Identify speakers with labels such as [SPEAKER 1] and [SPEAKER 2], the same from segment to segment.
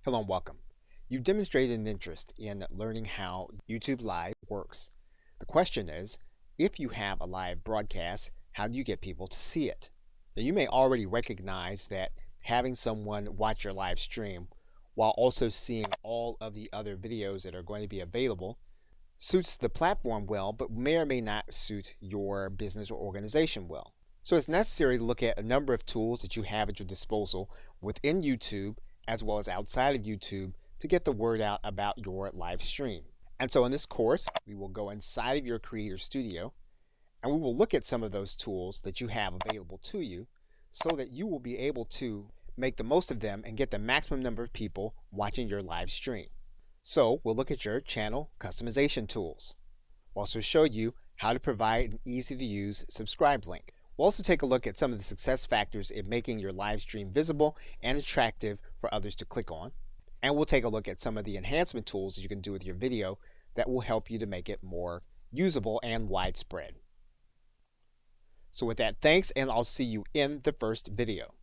[SPEAKER 1] Hello and welcome. You've demonstrated an interest in learning how YouTube Live works. The question is, if you have a live broadcast, how do you get people to see it? Now, you may already recognize that having someone watch your live stream while also seeing all of the other videos that are going to be available suits the platform well, but may or may not suit your business or organization well. So it's necessary to look at a number of tools that you have at your disposal within YouTube as well as outside of YouTube to get the word out about your live stream. And so in this course, we will go inside of your Creator Studio and we will look at some of those tools that you have available to you so that you will be able to make the most of them and get the maximum number of people watching your live stream. So we'll look at your channel customization tools. We'll also show you how to provide an easy to use subscribe link. We'll also take a look at some of the success factors in making your live stream visible and attractive for others to click on. And we'll take a look at some of the enhancement tools you can do with your video that will help you to make it more usable and widespread. So with that, thanks, and I'll see you in the first video.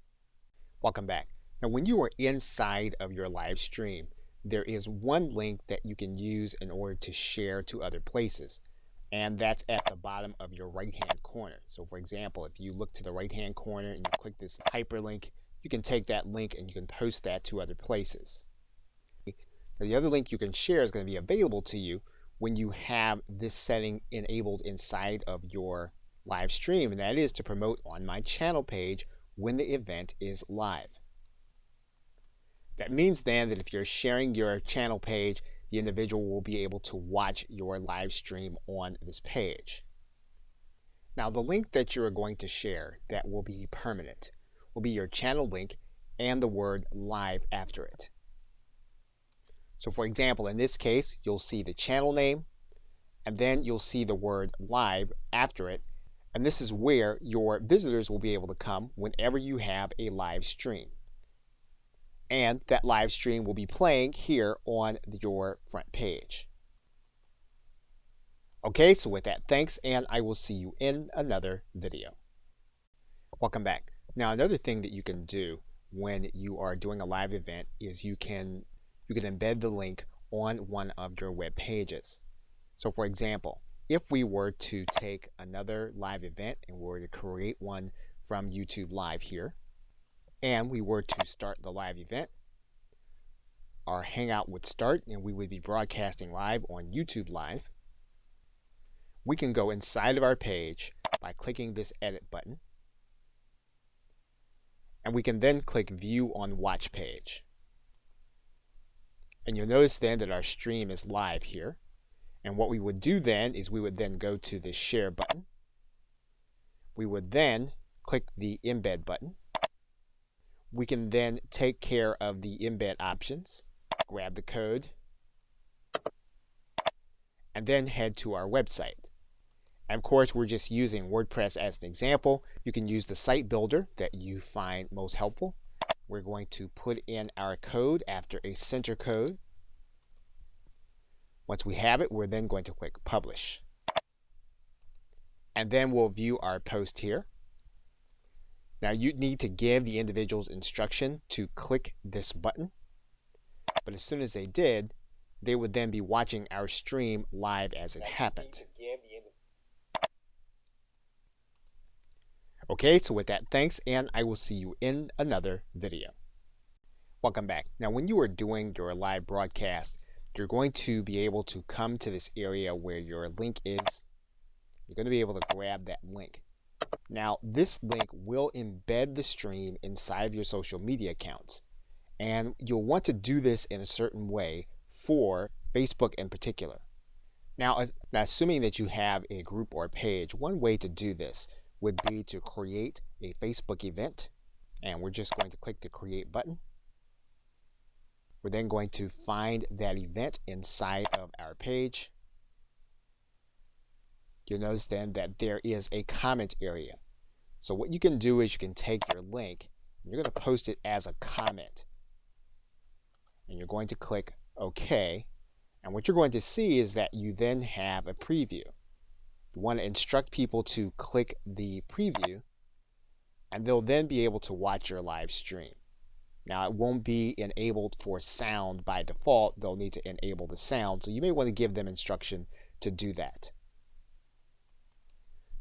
[SPEAKER 1] Welcome back. Now, when you are inside of your live stream, there is one link that you can use in order to share to other places. And that's at the bottom of your right-hand corner. So for example, if you look to the right-hand corner and you click this hyperlink, you can take that link and you can post that to other places. Now, the other link you can share is going to be available to you when you have this setting enabled inside of your live stream, and that is to promote on my channel page when the event is live. That means then that if you're sharing your channel page, the individual will be able to watch your live stream on this page. Now, the link that you are going to share that will be permanent will be your channel link and the word live after it. So for example, in this case, you'll see the channel name and then you'll see the word live after it. And this is where your visitors will be able to come whenever you have a live stream. And that live stream will be playing here on your front page. Okay, so with that, thanks, and I will see you in another video. Welcome back. Now, another thing that you can do when you are doing a live event is you can embed the link on one of your web pages. So for example, if we were to take another live event and were to create one from YouTube Live here, and we were to start the live event, our Hangout would start and we would be broadcasting live on YouTube Live. We can go inside of our page by clicking this edit button. And we can then click view on watch page. And you'll notice then that our stream is live here. And what we would do then is we would then go to the share button. We would then click the embed button. We can then take care of the embed options, grab the code, and then head to our website. And of course, we're just using WordPress as an example. You can use the site builder that you find most helpful. We're going to put in our code after a center code. Once we have it, we're then going to click publish. And then we'll view our post here. Now, you need to give the individuals instruction to click this button. But as soon as they did, they would then be watching our stream live as it happened. Okay, so with that, thanks, and I will see you in another video. Welcome back. Now, when you are doing your live broadcast, you're going to be able to come to this area where your link is. You're going to be able to grab that link. Now, this link will embed the stream inside of your social media accounts. And you'll want to do this in a certain way for Facebook in particular. Now, assuming that you have a group or page, one way to do this would be to create a Facebook event. And we're just going to click the create button. We're then going to find that event inside of our page. You'll notice then that there is a comment area. So what you can do is you can take your link and you're going to post it as a comment. And you're going to click OK. And what you're going to see is that you then have a preview. You want to instruct people to click the preview, and they'll then be able to watch your live stream. Now, it won't be enabled for sound by default. They'll need to enable the sound, so you may want to give them instruction to do that.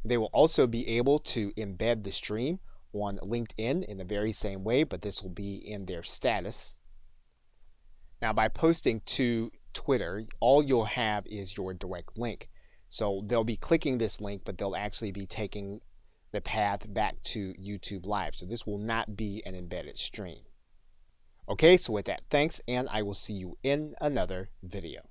[SPEAKER 1] They will also be able to embed the stream on LinkedIn in the very same way, but this will be in their status. Now, by posting to Twitter, all you'll have is your direct link. So they'll be clicking this link, but they'll actually be taking the path back to YouTube Live. So this will not be an embedded stream. Okay, so with that, thanks, and I will see you in another video.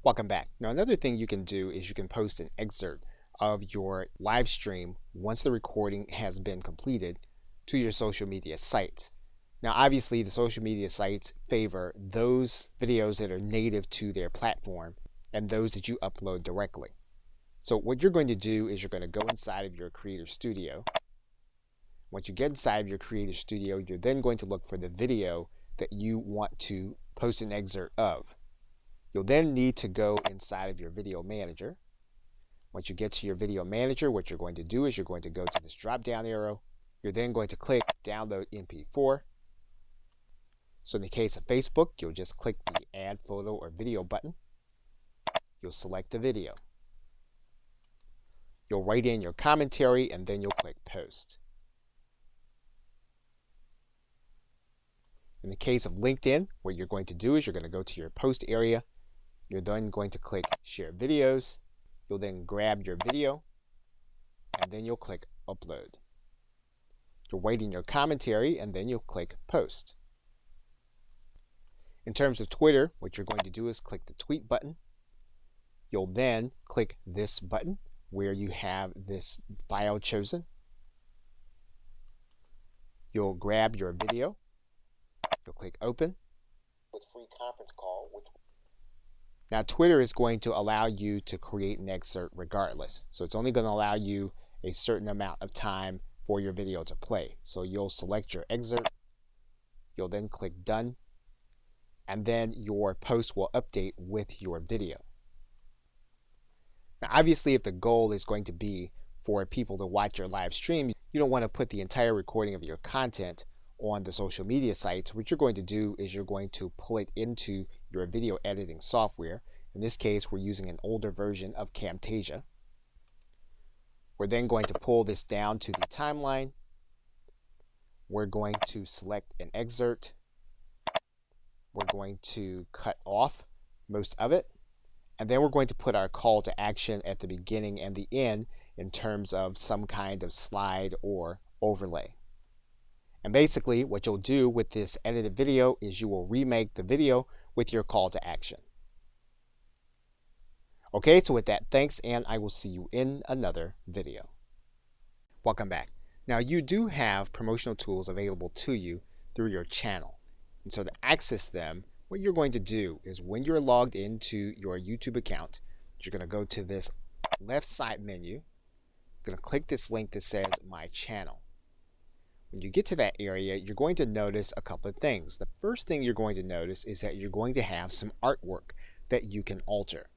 [SPEAKER 1] Welcome back. Now, another thing you can do is you can post an excerpt of your live stream once the recording has been completed to your social media sites. Now, obviously, the social media sites favor those videos that are native to their platform and those that you upload directly. So what you're going to do is you're going to go inside of your Creator Studio. Once you get inside of your Creator Studio, you're then going to look for the video that you want to post an excerpt of. You'll then need to go inside of your Video Manager. Once you get to your Video Manager, what you're going to do is you're going to go to this drop-down arrow. You're then going to click Download MP4. So in the case of Facebook, you'll just click the Add Photo or Video button. You'll select the video. You'll write in your commentary, and then you'll click Post. In the case of LinkedIn, what you're going to do is you're going to go to your Post area. You're then going to click Share Videos. You'll then grab your video, and then you'll click Upload. You'll write in your commentary, and then you'll click Post. In terms of Twitter, what you're going to do is click the Tweet button. You'll then click this button where you have this file chosen. You'll grab your video. You'll click Open with free conference call. Now, Twitter is going to allow you to create an excerpt regardless. So it's only going to allow you a certain amount of time for your video to play. So you'll select your excerpt. You'll then click Done. And then your post will update with your video. Now, obviously, if the goal is going to be for people to watch your live stream, you don't want to put the entire recording of your content on the social media sites. What you're going to do is you're going to pull it into your video editing software. In this case, we're using an older version of Camtasia. We're then going to pull this down to the timeline. We're going to select an excerpt. We're going to cut off most of it. And then we're going to put our call to action at the beginning and the end in terms of some kind of slide or overlay. And basically, what you'll do with this edited video is you will remake the video with your call to action. Okay, so with that, thanks, and I will see you in another video. Welcome back. Now, you do have promotional tools available to you through your channel. And so to access them, what you're going to do is when you're logged into your YouTube account, you're going to go to this left side menu. You're going to click this link that says My Channel. When you get to that area, you're going to notice a couple of things. The first thing you're going to notice is that you're going to have some artwork that you can alter.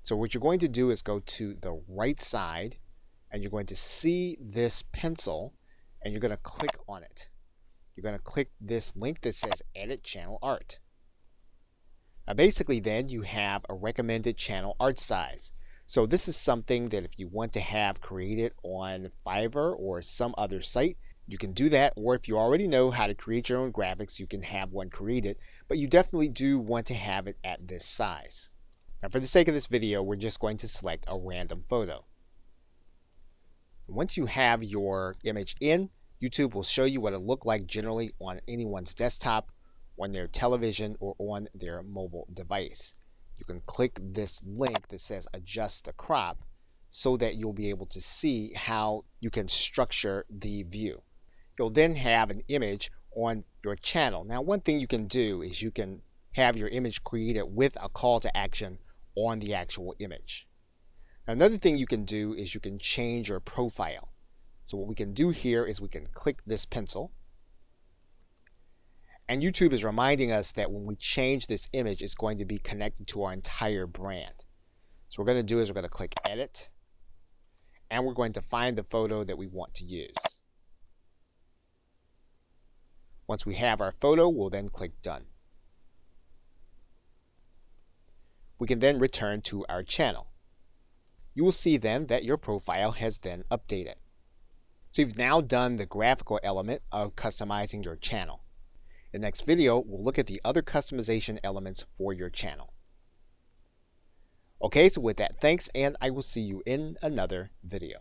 [SPEAKER 1] So what you're going to do is go to the right side, and you're going to see this pencil, and you're going to click on it. You're going to click this link that says Edit Channel Art. Now basically then you have a recommended channel art size. So this is something that if you want to have created on Fiverr or some other site, you can do that, or if you already know how to create your own graphics, you can have one created, but you definitely do want to have it at this size. Now for the sake of this video, we're just going to select a random photo. Once you have your image in, YouTube will show you what it'll look like generally on anyone's desktop, on their television, or on their mobile device. You can click this link that says Adjust the Crop so that you'll be able to see how you can structure the view. You'll then have an image on your channel. Now, one thing you can do is you can have your image created with a call to action on the actual image. Now, another thing you can do is you can change your profile. So what we can do here is we can click this pencil. And YouTube is reminding us that when we change this image, it's going to be connected to our entire brand. So what we're going to do is we're going to click Edit. And we're going to find the photo that we want to use. Once we have our photo, we'll then click Done. We can then return to our channel. You will see then that your profile has then updated. So you've now done the graphical element of customizing your channel. In the next video, we'll look at the other customization elements for your channel. Okay, so with that, thanks, and I will see you in another video.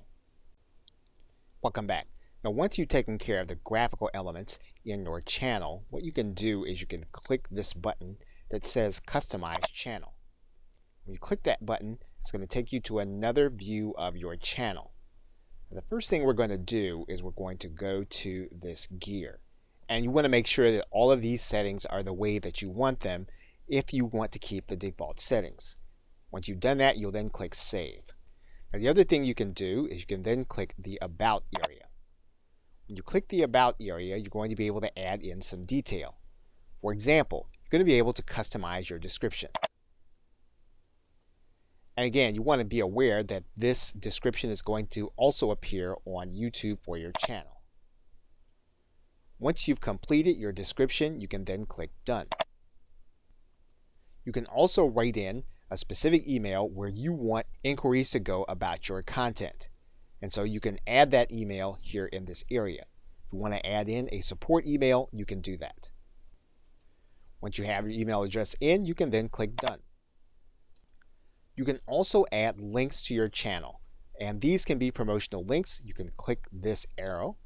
[SPEAKER 1] Welcome back. Now, once you've taken care of the graphical elements in your channel, what you can do is you can click this button that says Customize Channel. When you click that button, it's going to take you to another view of your channel. Now, the first thing we're going to do is we're going to go to this gear. And you want to make sure that all of these settings are the way that you want them if you want to keep the default settings. Once you've done that, you'll then click Save. Now, the other thing you can do is you can then click the About area. When you click the About area, you're going to be able to add in some detail. For example, you're going to be able to customize your description. And again, you want to be aware that this description is going to also appear on YouTube for your channel. Once you've completed your description, you can then click Done. You can also write in a specific email where you want inquiries to go about your content. And so you can add that email here in this area. If you want to add in a support email, you can do that. Once you have your email address in, you can then click Done. You can also add links to your channel, and these can be promotional links. You can click this arrow,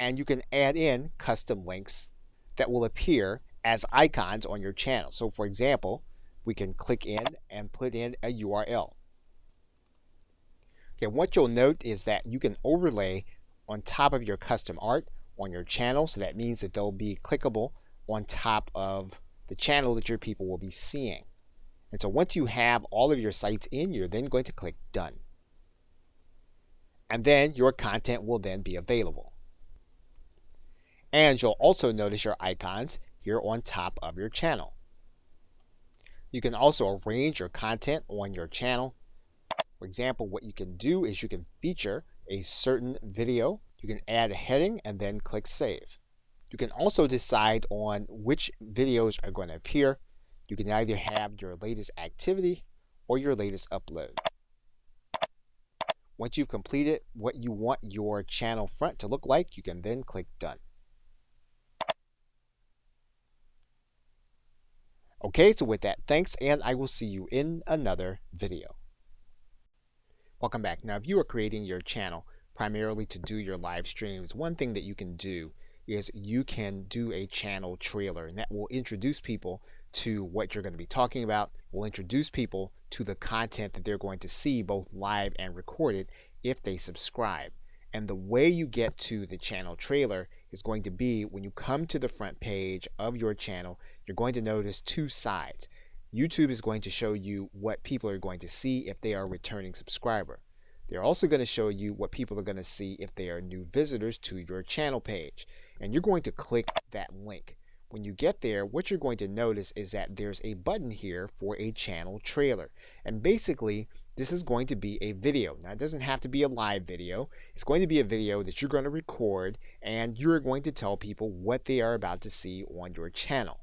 [SPEAKER 1] and you can add in custom links that will appear as icons on your channel. So for example, we can click in and put in a URL. Okay, what you'll note is that you can overlay on top of your custom art on your channel, so that means that they'll be clickable on top of the channel that your people will be seeing. And so once you have all of your sites in, you're then going to click Done. And then your content will then be available. And you'll also notice your icons here on top of your channel. You can also arrange your content on your channel. For example, what you can do is you can feature a certain video. You can add a heading and then click Save. You can also decide on which videos are going to appear. You can either have your latest activity or your latest upload. Once you've completed what you want your channel front to look like, you can then click Done. Okay, so with that, thanks, and I will see you in another video. Welcome back. Now, if you are creating your channel primarily to do your live streams, one thing that you can do is you can do a channel trailer, and that will introduce people to what you're going to be talking about. Will introduce people to the content that they're going to see both live and recorded if they subscribe. And the way you get to the channel trailer is going to be when you come to the front page of your channel, you're going to notice two sides. YouTube is going to show you what people are going to see if they are a returning subscriber. They're also going to show you what people are going to see if they are new visitors to your channel page. And you're going to click that link. When you get there, what you're going to notice is that there's a button here for a channel trailer. And basically, this is going to be a video. Now, it doesn't have to be a live video. It's going to be a video that you're going to record, and you're going to tell people what they are about to see on your channel.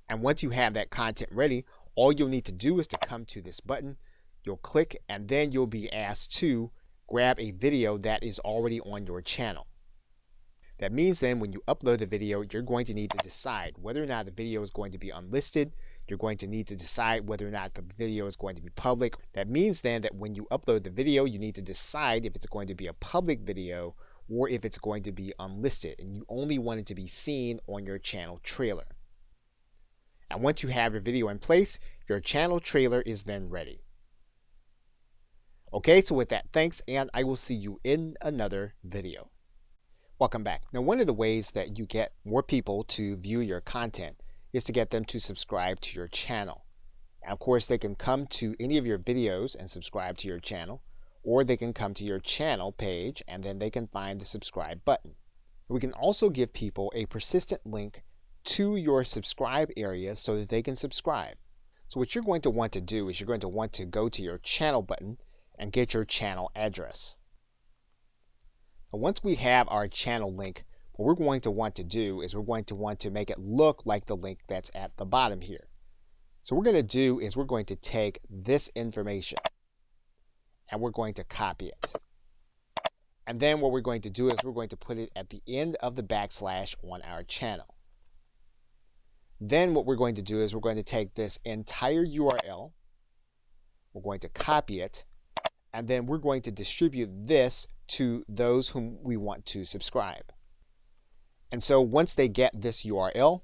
[SPEAKER 1] And once you have that content ready, all you'll need to do is to come to this button. You'll click, and then you'll be asked to grab a video that is already on your channel. That means then when you upload the video, you're going to need to decide whether or not the video is going to be unlisted. You're going to need to decide whether or not the video is going to be public. That means then that when you upload the video, you need to decide if it's going to be a public video or if it's going to be unlisted, and you only want it to be seen on your channel trailer. And once you have your video in place, your channel trailer is then ready. Okay, so with that, thanks, and I will see you in another video. Welcome back. Now, one of the ways that you get more people to view your content is to get them to subscribe to your channel. And of course, they can come to any of your videos and subscribe to your channel, or they can come to your channel page and then they can find the subscribe button. We can also give people a persistent link to your subscribe area so that they can subscribe. So what you're going to want to do is you're going to want to go to your channel button and get your channel address. Now, once we have our channel link, what we're going to want to do is we're going to want to make it look like the link that's at the bottom here. So what we're going to do is we're going to take this information and we're going to copy it. And then what we're going to do is we're going to put it at the end of the backslash on our channel. Then what we're going to do is we're going to take this entire URL, we're going to copy it, and then we're going to distribute this to those whom we want to subscribe. And so once they get this URL,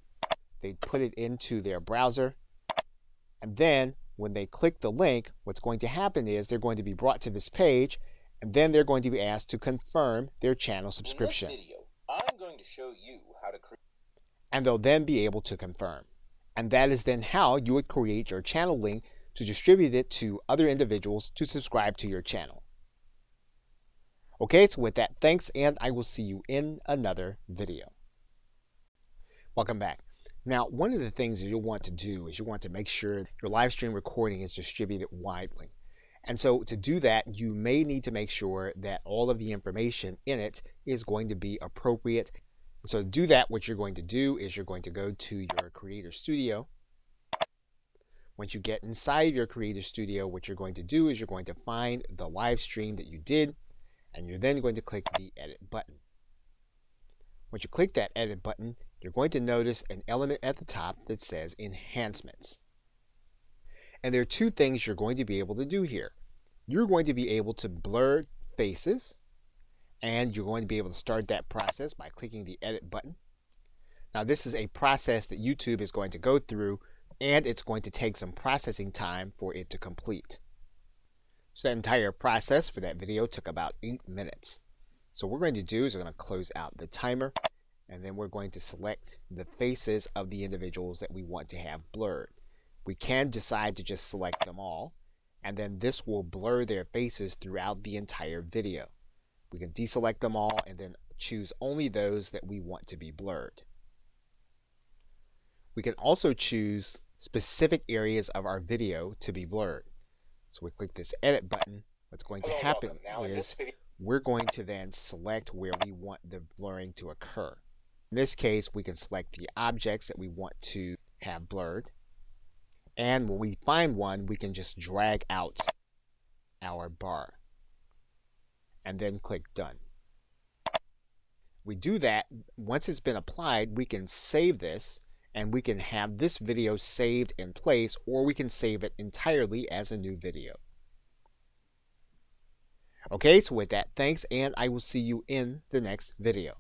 [SPEAKER 1] they put it into their browser, and then when they click the link, what's going to happen is they're going to be brought to this page, and then they're going to be asked to confirm their channel subscription.
[SPEAKER 2] In this video, I'm going to show you how to create.
[SPEAKER 1] And they'll then be able to confirm. And that is then how you would create your channel link to distribute it to other individuals to subscribe to your channel. Okay, so with that, thanks, and I will see you in another video. Welcome back. Now, one of the things that you'll want to do is you want to make sure your live stream recording is distributed widely. And so to do that, you may need to make sure that all of the information in it is going to be appropriate. And so to do that, what you're going to do is you're going to go to your Creator Studio. Once you get inside your Creator Studio, what you're going to do is you're going to find the live stream that you did, and you're then going to click the Edit button. Once you click that Edit button, you're going to notice an element at the top that says Enhancements. And there are two things you're going to be able to do here. You're going to be able to blur faces, and you're going to be able to start that process by clicking the Edit button. Now this is a process that YouTube is going to go through, and it's going to take some processing time for it to complete. So that entire process for that video took about 8 minutes. So what we're going to do is we're going to close out the timer, and then we're going to select the faces of the individuals that we want to have blurred. We can decide to just select them all, and then this will blur their faces throughout the entire video. We can deselect them all and then choose only those that we want to be blurred. We can also choose specific areas of our video to be blurred. So we click this Edit button. What's going to happen is we're going to then select where we want the blurring to occur. In this case, we can select the objects that we want to have blurred. And when we find one, we can just drag out our bar and then click Done. We do that. Once it's been applied, we can save this, and we can have this video saved in place, or we can save it entirely as a new video. Okay, so with that, thanks, and I will see you in the next video.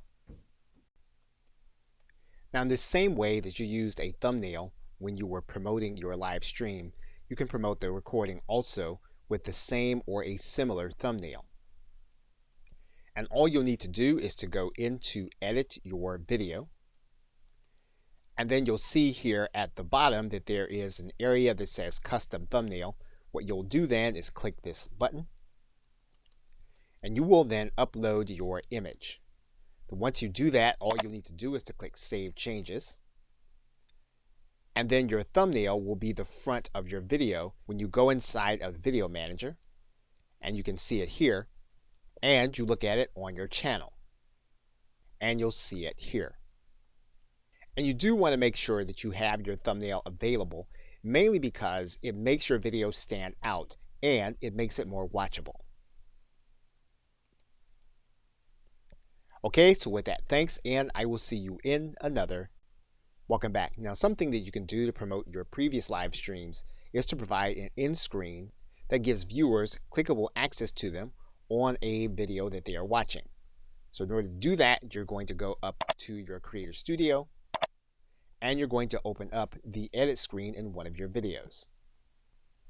[SPEAKER 1] Now, in the same way that you used a thumbnail when you were promoting your live stream, you can promote the recording also with the same or a similar thumbnail. And all you'll need to do is to go into Edit Your Video. And then you'll see here at the bottom that there is an area that says Custom Thumbnail. What you'll do then is click this button, and you will then upload your image. But once you do that, all you'll need to do is to click Save Changes. And then your thumbnail will be the front of your video when you go inside of the Video Manager, and you can see it here, and you look at it on your channel, and you'll see it here. And you do want to make sure that you have your thumbnail available, mainly because it makes your video stand out and it makes it more watchable. Okay, so with that, thanks, and I will see you in another. Welcome back. Now, something that you can do to promote your previous live streams is to provide an end screen that gives viewers clickable access to them on a video that they are watching. So in order to do that, you're going to go up to your Creator Studio, and you're going to open up the edit screen in one of your videos.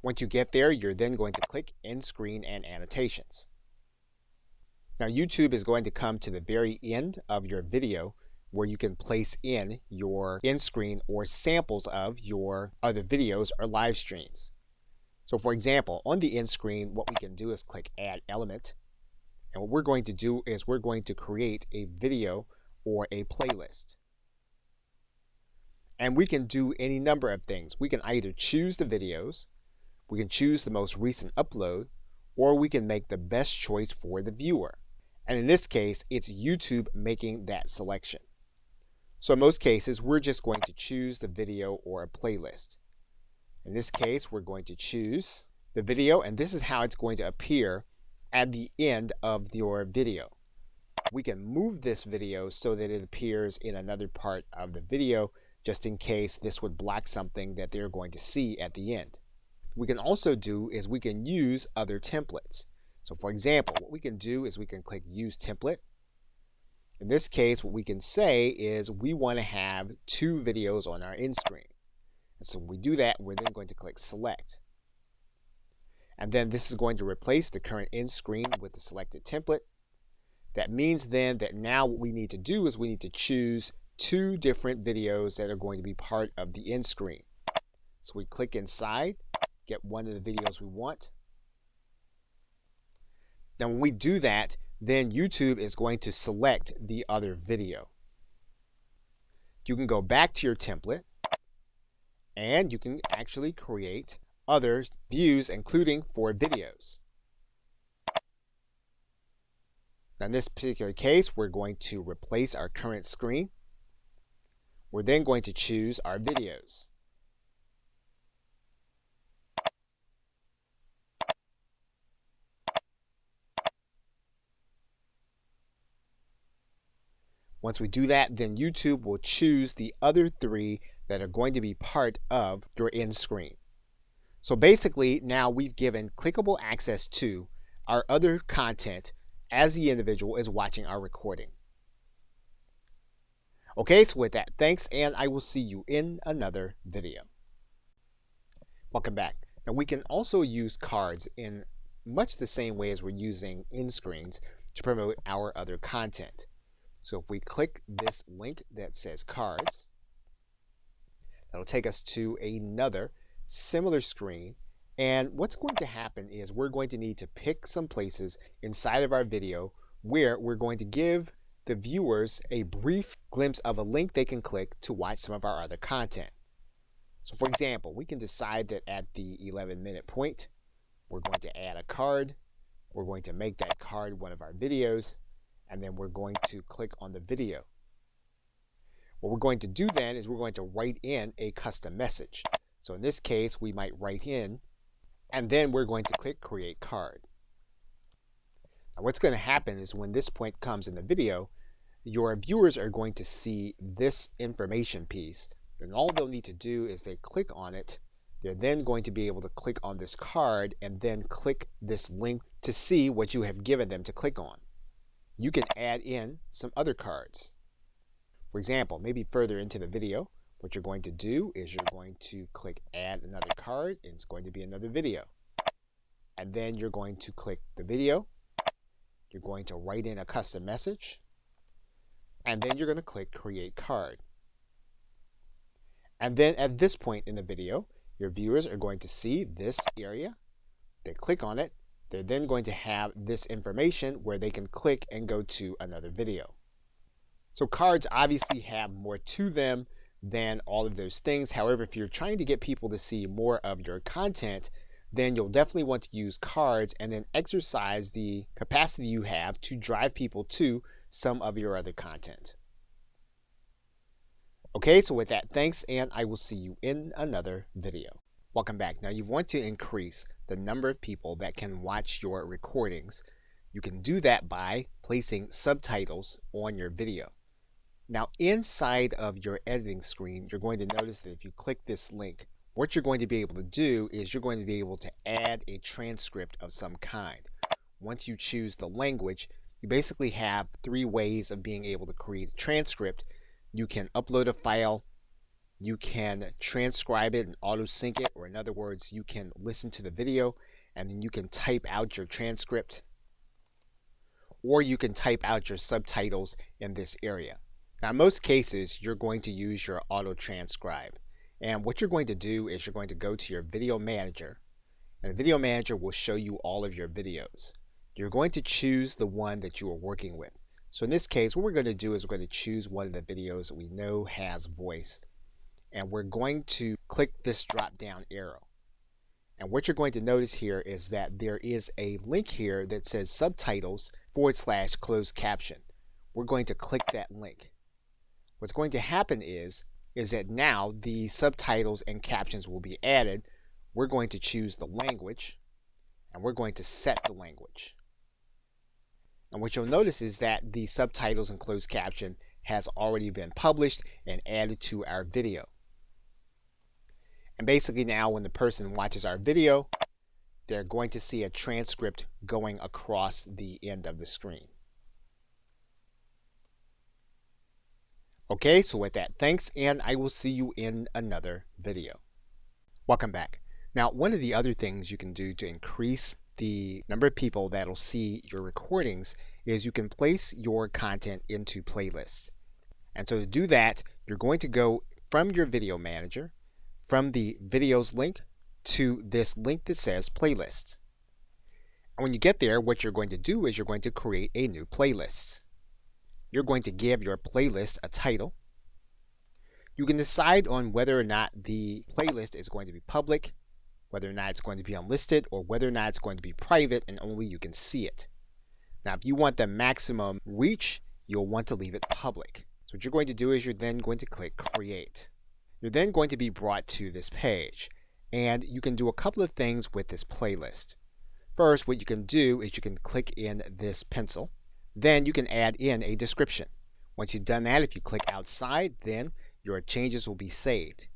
[SPEAKER 1] Once you get there, you're then going to click End Screen and Annotations. Now, YouTube is going to come to the very end of your video where you can place in your end screen or samples of your other videos or live streams. So for example, on the end screen, what we can do is click Add Element. And what we're going to do is we're going to create a video or a playlist. And we can do any number of things. We can either choose the videos, we can choose the most recent upload, or we can make the best choice for the viewer. And in this case, it's YouTube making that selection. So in most cases, we're just going to choose the video or a playlist. In this case, we're going to choose the video, and this is how it's going to appear at the end of your video. We can move this video so that it appears in another part of the video, just in case this would block something that they're going to see at the end. What we can also do is we can use other templates. So for example, what we can do is we can click Use Template. In this case, what we can say is we want to have 2 videos on our end screen. And so when we do that, we're then going to click Select. And then this is going to replace the current end screen with the selected template. That means then that now what we need to do is we need to choose 2 different videos that are going to be part of the end screen. So we click inside, get one of the videos we want. Now when we do that, then YouTube is going to select the other video. You can go back to your template and you can actually create other views, including for videos. Now in this particular case, we're going to replace our current screen. We're then going to choose our videos. Once we do that, then YouTube will choose the other 3 that are going to be part of your end screen. So basically, now we've given clickable access to our other content as the individual is watching our recording. Okay, so with that, thanks, and I will see you in another video. Welcome back. Now we can also use cards in much the same way as we're using end screens to promote our other content. So if we click this link that says cards, that'll take us to another similar screen. And what's going to happen is we're going to need to pick some places inside of our video where we're going to give the viewers a brief glimpse of a link they can click to watch some of our other content. So for example, we can decide that at the 11-minute point, we're going to add a card. We're going to make that card one of our videos. And then we're going to click on the video. What we're going to do then is we're going to write in a custom message. So in this case, we might write in, and then we're going to click Create Card. Now what's going to happen is when this point comes in the video, your viewers are going to see this information piece. And all they'll need to do is they click on it. They're then going to be able to click on this card and then click this link to see what you have given them to click on. You can add in some other cards. For example, maybe further into the video, what you're going to do is you're going to click Add Another Card, and it's going to be another video. And then you're going to click the video. You're going to write in a custom message. And then you're going to click Create Card. And then at this point in the video, your viewers are going to see this area. They click on it. They're then going to have this information where they can click and go to another video. So cards obviously have more to them than all of those things. However, if you're trying to get people to see more of your content, then you'll definitely want to use cards and then exercise the capacity you have to drive people to some of your other content. Okay, so with that, thanks, and I will see you in another video. Welcome back. Now you want to increase the number of people that can watch your recordings. You can do that by placing subtitles on your video. Now inside of your editing screen, you're going to notice that if you click this link, what you're going to be able to do is you're going to be able to add a transcript of some kind. Once you choose the language, you basically have 3 ways of being able to create a transcript. You can upload a file, you can transcribe it and auto sync it, or in other words, you can listen to the video and then you can type out your transcript, or you can type out your subtitles in this area. Now in most cases, you're going to use your auto transcribe. And what you're going to do is you're going to go to your video manager, and the video manager will show you all of your videos. You're going to choose the one that you are working with. So in this case, what we're going to do is we're going to choose one of the videos that we know has voice. And we're going to click this drop down arrow. And what you're going to notice here is that there is a link here that says subtitles / closed caption. We're going to click that link. What's going to happen is that now the subtitles and captions will be added. We're going to choose the language and we're going to set the language. And what you'll notice is that the subtitles and closed caption has already been published and added to our video. And basically now when the person watches our video, they're going to see a transcript going across the end of the screen. Okay, so with that, thanks, and I will see you in another video. Welcome back. Now, one of the other things you can do to increase the number of people that'll see your recordings is you can place your content into playlists. And so to do that, you're going to go from your video manager, from the videos link to this link that says playlists. And when you get there, what you're going to do is you're going to create a new playlist. You're going to give your playlist a title. You can decide on whether or not the playlist is going to be public, whether or not it's going to be unlisted, or whether or not it's going to be private and only you can see it. Now, if you want the maximum reach, you'll want to leave it public. So what you're going to do is you're then going to click Create. You're then going to be brought to this page, and you can do a couple of things with this playlist. First, what you can do is you can click in this pencil. Then you can add in a description. Once you've done that, if you click outside, then your changes will be saved.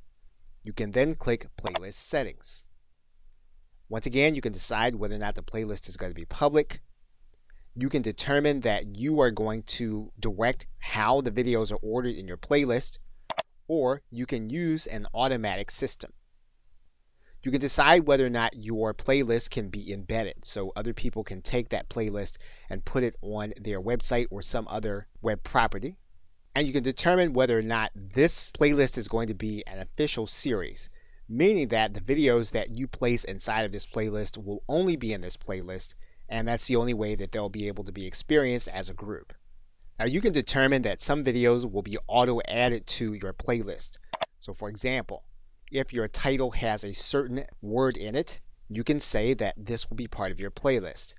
[SPEAKER 1] You can then click Playlist Settings. Once again, you can decide whether or not the playlist is going to be public. You can determine that you are going to direct how the videos are ordered in your playlist, or you can use an automatic system. You can decide whether or not your playlist can be embedded, so other people can take that playlist and put it on their website or some other web property. And you can determine whether or not this playlist is going to be an official series, meaning that the videos that you place inside of this playlist will only be in this playlist, and that's the only way that they'll be able to be experienced as a group. Now you can determine that some videos will be auto-added to your playlist. So for example, if your title has a certain word in it, you can say that this will be part of your playlist.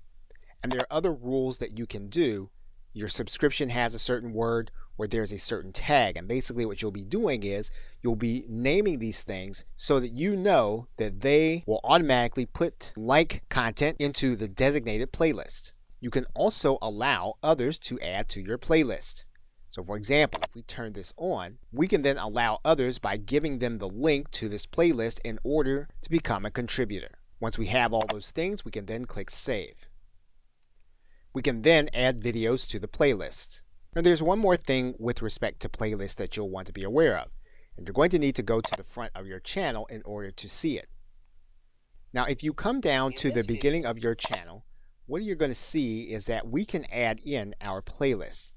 [SPEAKER 1] And there are other rules that you can do. Your subscription has a certain word, or there's a certain tag. And basically what you'll be doing is you'll be naming these things so that you know that they will automatically put like content into the designated playlist. You can also allow others to add to your playlist. So for example, if we turn this on, we can then allow others by giving them the link to this playlist in order to become a contributor. Once we have all those things, we can then click Save. We can then add videos to the playlist. Now there's one more thing with respect to playlists that you'll want to be aware of, and you're going to need to go to the front of your channel in order to see it. Now if you come down to the beginning of your channel, what you're going to see is that we can add in our playlists.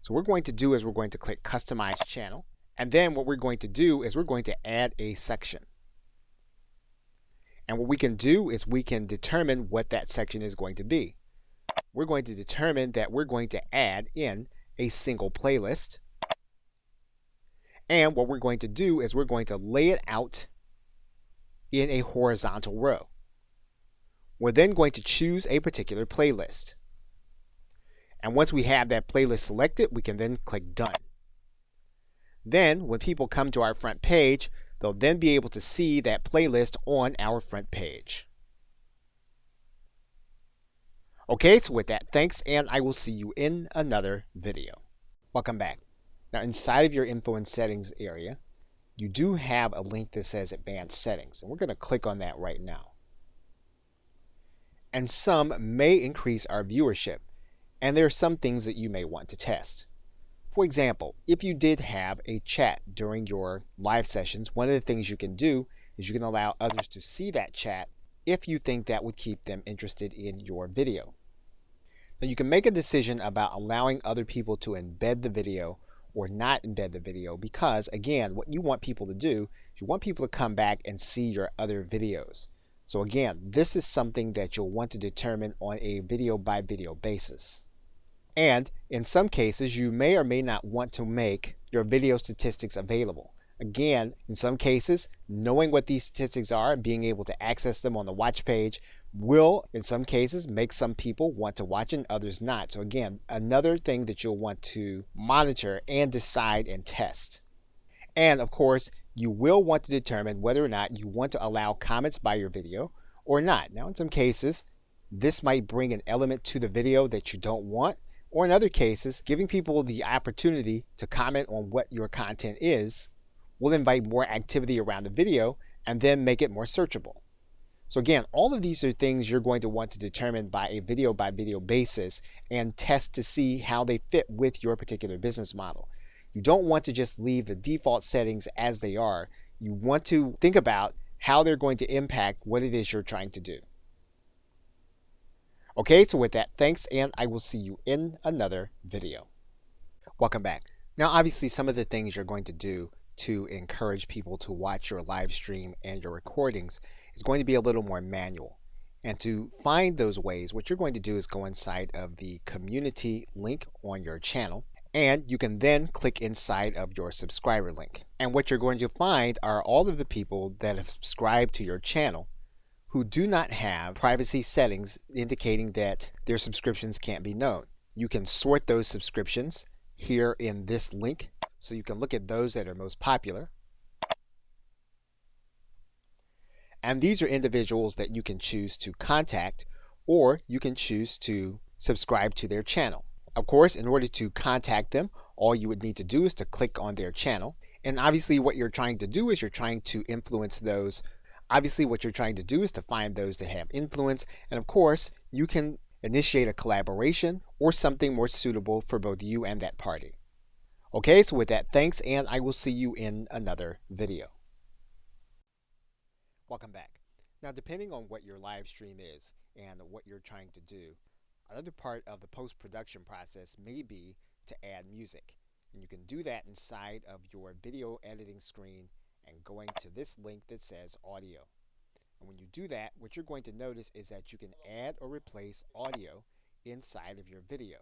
[SPEAKER 1] So what we're going to do is we're going to click Customize Channel, and then what we're going to do is we're going to add a section. And what we can do is we can determine what that section is going to be. We're going to determine that we're going to add in a single playlist. And what we're going to do is we're going to lay it out in a horizontal row. We're then going to choose a particular playlist. And once we have that playlist selected, we can then click Done. Then when people come to our front page, they'll then be able to see that playlist on our front page. Okay, so with that, thanks, and I will see you in another video. Welcome back. Now inside of your Info and Settings area, you do have a link that says Advanced Settings, and we're going to click on that right now. And some may increase our viewership, and there are some things that you may want to test. For example, if you did have a chat during your live sessions, one of the things you can do is you can allow others to see that chat if you think that would keep them interested in your video. Now you can make a decision about allowing other people to embed the video or not embed the video, because again, what you want people to do is you want people to come back and see your other videos. So again, this is something that you'll want to determine on a video by video basis. And in some cases, you may or may not want to make your video statistics available. Again, in some cases, knowing what these statistics are and being able to access them on the watch page will, in some cases, make some people want to watch and others not. So again, another thing that you'll want to monitor and decide and test. And of course, you will want to determine whether or not you want to allow comments by your video or not. Now, in some cases, this might bring an element to the video that you don't want, or in other cases, giving people the opportunity to comment on what your content is will invite more activity around the video and then make it more searchable. So again, all of these are things you're going to want to determine by video basis and test to see how they fit with your particular business model. You don't want to just leave the default settings as they are. You want to think about how they're going to impact what it is you're trying to do. Okay, so with that, thanks, and I will see you in another video. Welcome back. Now, obviously, some of the things you're going to do to encourage people to watch your live stream and your recordings is going to be a little more manual. And to find those ways, what you're going to do is go inside of the community link on your channel, and you can then click inside of your subscriber link. And what you're going to find are all of the people that have subscribed to your channel who do not have privacy settings indicating that their subscriptions can't be known. You can sort those subscriptions here in this link, so you can look at those that are most popular. And these are individuals that you can choose to contact, or you can choose to subscribe to their channel. Of course, in order to contact them, all you would need to do is to click on their channel. And obviously what you're trying to do is you're trying to influence those. Obviously what you're trying to do is to find those that have influence. And of course, you can initiate a collaboration or something more suitable for both you and that party. Okay, so with that, thanks, and I will see you in another video. Welcome back. Now, depending on what your live stream is and what you're trying to do, another part of the post-production process may be to add music. And you can do that inside of your video editing screen and going to this link that says audio. And when you do that, what you're going to notice is that you can add or replace audio inside of your video.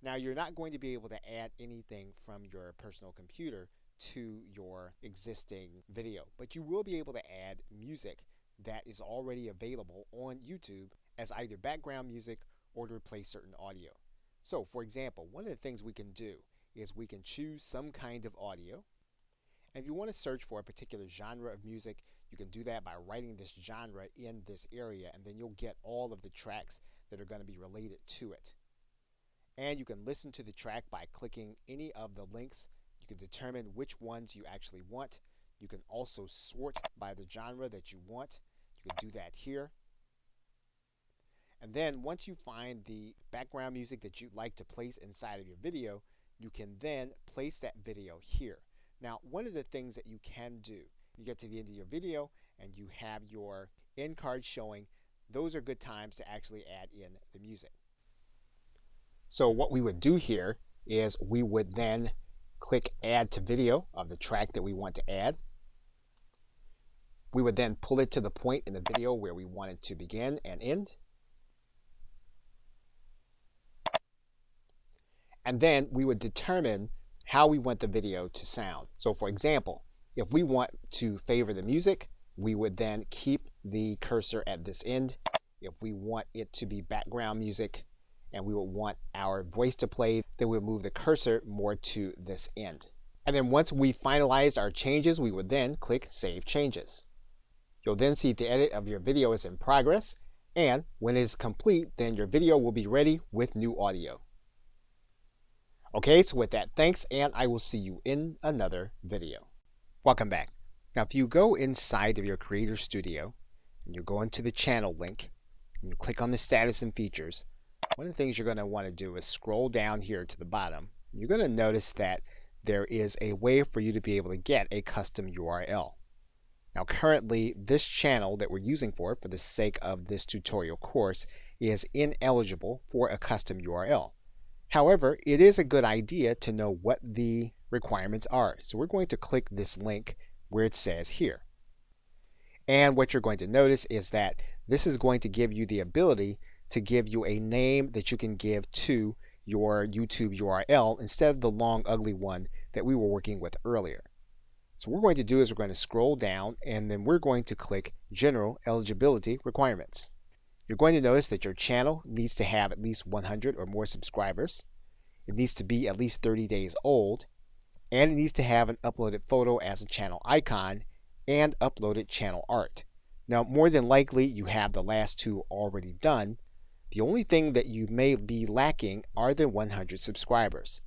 [SPEAKER 1] Now, you're not going to be able to add anything from your personal computer to your existing video, but you will be able to add music that is already available on YouTube as either background music or to replace certain audio. So, for example, one of the things we can do is we can choose some kind of audio. And if you want to search for a particular genre of music, you can do that by writing this genre in this area, and then you'll get all of the tracks that are going to be related to it. And you can listen to the track by clicking any of the links. You can determine which ones you actually want. You can also sort by the genre that you want. You can do that here. And then once you find the background music that you'd like to place inside of your video, you can then place that video here. Now, one of the things that you can do, you get to the end of your video and you have your end card showing, those are good times to actually add in the music. So what we would do here is we would then click add to video of the track that we want to add. We would then pull it to the point in the video where we want it to begin and end. And then we would determine how we want the video to sound. So for example, if we want to favor the music, we would then keep the cursor at this end. If we want it to be background music and we would want our voice to play, then we'll move the cursor more to this end. And then once we finalize our changes, we would then click Save Changes. You'll then see the edit of your video is in progress, and when it is complete, then your video will be ready with new audio. Okay, so with that, thanks, and I will see you in another video. Welcome back. Now, if you go inside of your Creator Studio, and you go into the channel link, and you click on the status and features, one of the things you're going to want to do is scroll down here to the bottom. You're going to notice that there is a way for you to be able to get a custom URL. Now, currently, this channel that we're using for the sake of this tutorial course is ineligible for a custom URL. However, it is a good idea to know what the requirements are. So we're going to click this link where it says here. And what you're going to notice is that this is going to give you the ability to give you a name that you can give to your YouTube URL instead of the long, ugly one that we were working with earlier. So what we're going to do is we're going to scroll down and then we're going to click General Eligibility Requirements. You're going to notice that your channel needs to have at least 100 or more subscribers. It needs to be at least 30 days old, and it needs to have an uploaded photo as a channel icon and uploaded channel art. Now, more than likely, you have the last two already done. The only thing that you may be lacking are the 100 subscribers.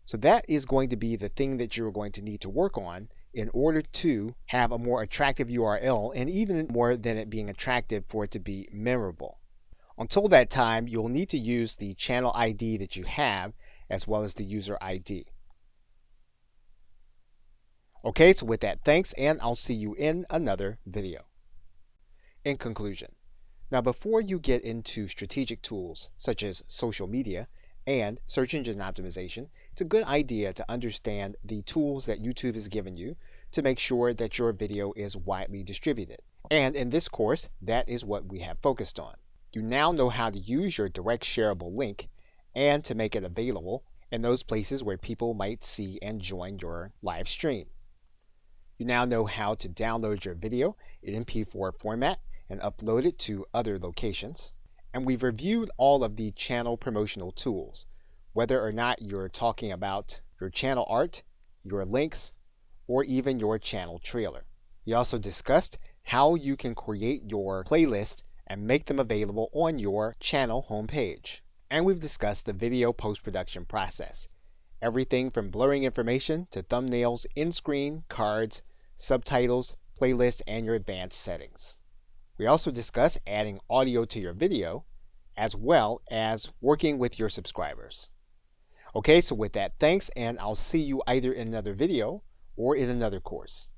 [SPEAKER 1] So that is going to be the thing that you're going to need to work on in order to have a more attractive URL, and even more than it being attractive, for it to be memorable. Until that time, you'll need to use the channel ID that you have as well as the user ID. Okay, so with that, thanks, and I'll see you in another video. In conclusion, now before you get into strategic tools such as social media and search engine optimization, it's a good idea to understand the tools that YouTube has given you to make sure that your video is widely distributed. And in this course, that is what we have focused on. You now know how to use your direct shareable link and to make it available in those places where people might see and join your live stream. You now know how to download your video in MP4 format and upload it to other locations. And we've reviewed all of the channel promotional tools, whether or not you're talking about your channel art, your links, or even your channel trailer. We also discussed how you can create your playlist and make them available on your channel homepage. And we've discussed the video post-production process. Everything from blurring information to thumbnails, in-screen, cards, subtitles, playlists, and your advanced settings. We also discussed adding audio to your video, as well as working with your subscribers. Okay, so with that, thanks, and I'll see you either in another video or in another course.